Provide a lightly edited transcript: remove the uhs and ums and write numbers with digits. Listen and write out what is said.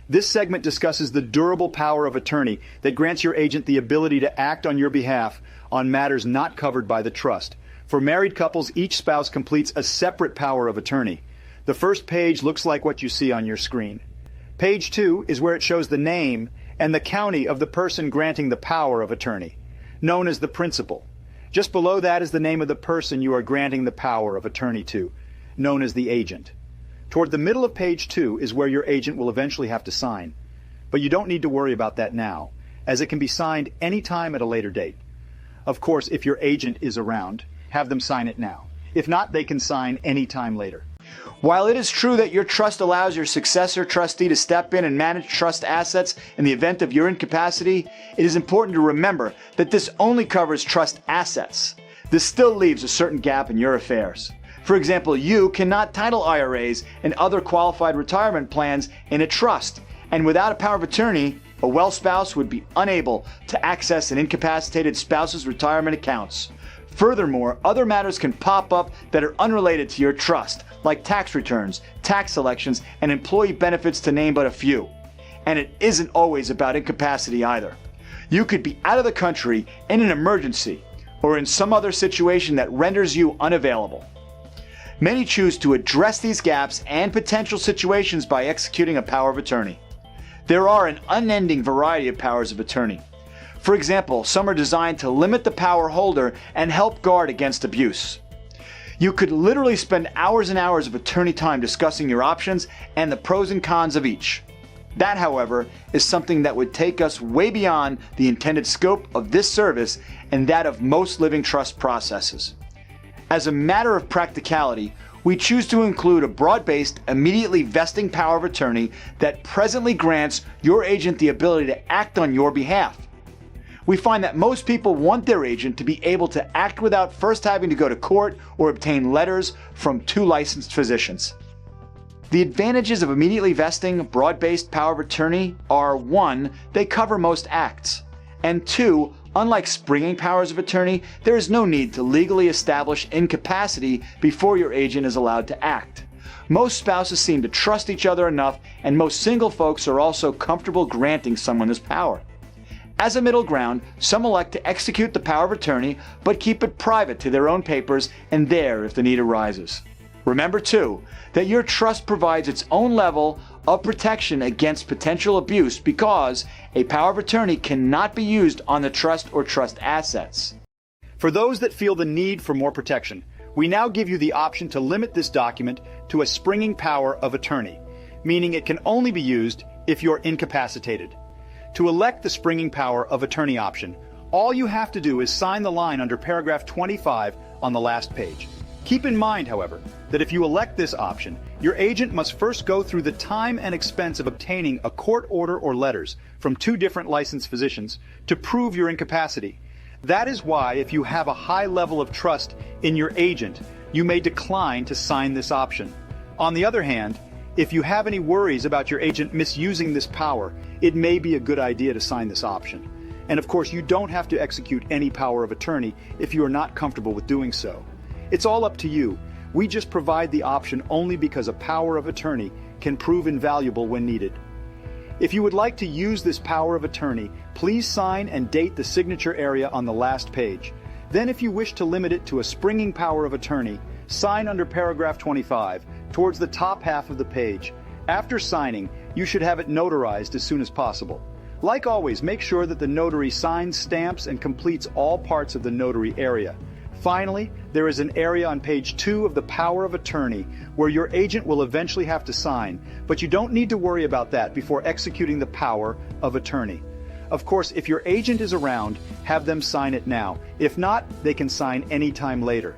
This segment discusses the durable power of attorney that grants your agent the ability to act on your behalf on matters not covered by the trust. For married couples, each spouse completes a separate power of attorney. The first page looks like what you see on your screen. Page 2 is where it shows the name and the county of the person granting the power of attorney, known as the principal. Just below that is the name of the person you are granting the power of attorney to, known as the agent. Toward the middle of page 2 is where your agent will eventually have to sign. But you don't need to worry about that now, as it can be signed any time at a later date. Of course, if your agent is around, have them sign it now. If not, they can sign any time later. While it is true that your trust allows your successor trustee to step in and manage trust assets in the event of your incapacity, it is important to remember that this only covers trust assets. This still leaves a certain gap in your affairs. For example, you cannot title IRAs and other qualified retirement plans in a trust, and without a power of attorney, a well spouse would be unable to access an incapacitated spouse's retirement accounts. Furthermore, other matters can pop up that are unrelated to your trust, like tax returns, tax elections, and employee benefits, to name but a few. And it isn't always about incapacity either. You could be out of the country in an emergency or in some other situation that renders you unavailable. Many choose to address these gaps and potential situations by executing a power of attorney. There are an unending variety of powers of attorney. For example, some are designed to limit the power holder and help guard against abuse. You could literally spend hours and hours of attorney time discussing your options and the pros and cons of each. That, however, is something that would take us way beyond the intended scope of this service and that of most living trust processes. As a matter of practicality, we choose to include a broad-based, immediately vesting power of attorney that presently grants your agent the ability to act on your behalf. We find that most people want their agent to be able to act without first having to go to court or obtain letters from 2 licensed physicians. The advantages of immediately vesting broad-based power of attorney are: 1, they cover most acts, and 2, unlike springing powers of attorney, there is no need to legally establish incapacity before your agent is allowed to act. Most spouses seem to trust each other enough, and most single folks are also comfortable granting someone this power. As a middle ground, some elect to execute the power of attorney, but keep it private to their own papers and there if the need arises. Remember, too, that your trust provides its own level of protection against potential abuse because a power of attorney cannot be used on the trust or trust assets. For those that feel the need for more protection, we now give you the option to limit this document to a springing power of attorney, meaning it can only be used if you're incapacitated. To elect the springing power of attorney option, all you have to do is sign the line under paragraph 25 on the last page. Keep in mind, however, that if you elect this option, your agent must first go through the time and expense of obtaining a court order or letters from 2 different licensed physicians to prove your incapacity. That is why, if you have a high level of trust in your agent, you may decline to sign this option. On the other hand, if you have any worries about your agent misusing this power, it may be a good idea to sign this option. And of course, you don't have to execute any power of attorney if you are not comfortable with doing so. It's all up to you. We just provide the option only because a power of attorney can prove invaluable when needed. If you would like to use this power of attorney, please sign and date the signature area on the last page. Then, if you wish to limit it to a springing power of attorney, sign under paragraph 25 towards the top half of the page. After signing, you should have it notarized as soon as possible. Like always, make sure that the notary signs, stamps, and completes all parts of the notary area. Finally, there is an area on page 2 of the power of attorney where your agent will eventually have to sign, but you don't need to worry about that before executing the power of attorney. Of course, if your agent is around, have them sign it now. If not, they can sign any time later.